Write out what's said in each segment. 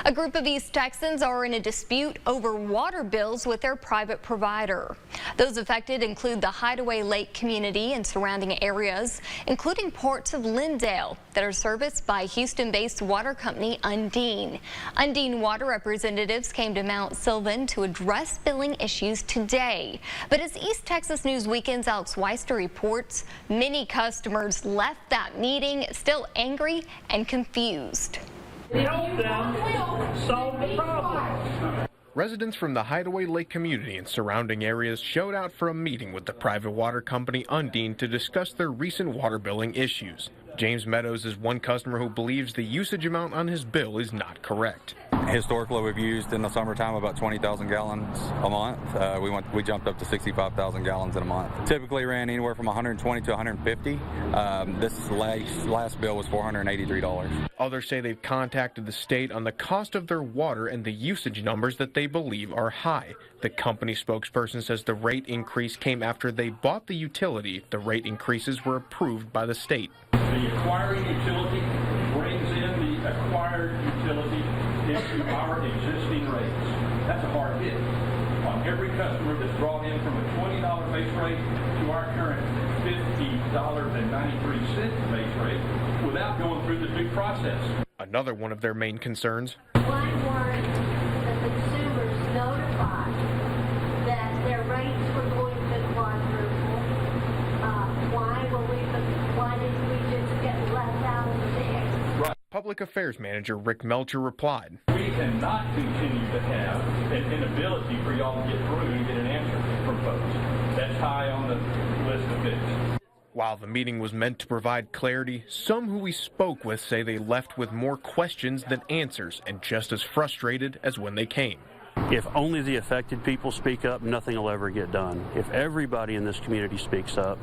A group of East Texans are in a dispute over water bills with their private provider. Those affected include the Hideaway Lake community and surrounding areas, including parts of Lindale that are serviced by Houston-based water company Undine. Undine water representatives came to Mount Sylvan to address billing issues today. But as East Texas News Weekend's Alex Weister reports, many customers left that meeting still angry and confused. Help them solve the problem. Residents from the Hideaway Lake community and surrounding areas showed out for a meeting with the private water company Undine to discuss their recent water billing issues. James Meadows is one customer who believes the usage amount on his bill is not correct. Historically, we've used in the summertime about 20,000 gallons a month. We jumped up to 65,000 gallons in a month. Typically ran anywhere from 120 to 150. This last bill was $483. Others say they've contacted the state on the cost of their water and the usage numbers that they believe are high. The company spokesperson says the rate increase came after they bought the utility. The rate increases were approved by the state. The acquiring utility brings in the acquired utility into our existing rates. That's a hard hit on every customer that's brought in from a $20 base rate to our current $50.93 base rate without going through the due process. Another one of their main concerns. Why weren't the consumers notified that their rates were going to quadruple? Why didn't we just get left out of the mix? Right. Public Affairs Manager Rick Melcher replied, "We cannot continue to have an inability for y'all to get through and get an answer from folks. That's high on the list of things." While the meeting was meant to provide clarity, some who we spoke with say they left with more questions than answers and just as frustrated as when they came. If only the affected people speak up, nothing will ever get done. If everybody in this community speaks up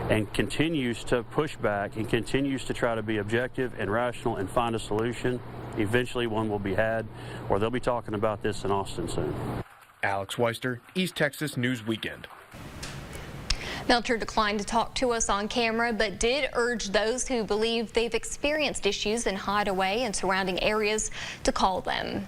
and continues to push back and continues to try to be objective and rational and find a solution, eventually one will be had, or they'll be talking about this in Austin soon. Alex Weister, East Texas News Weekend. Melcher declined to talk to us on camera, but did urge those who believe they've experienced issues in Hideaway and surrounding areas to call them.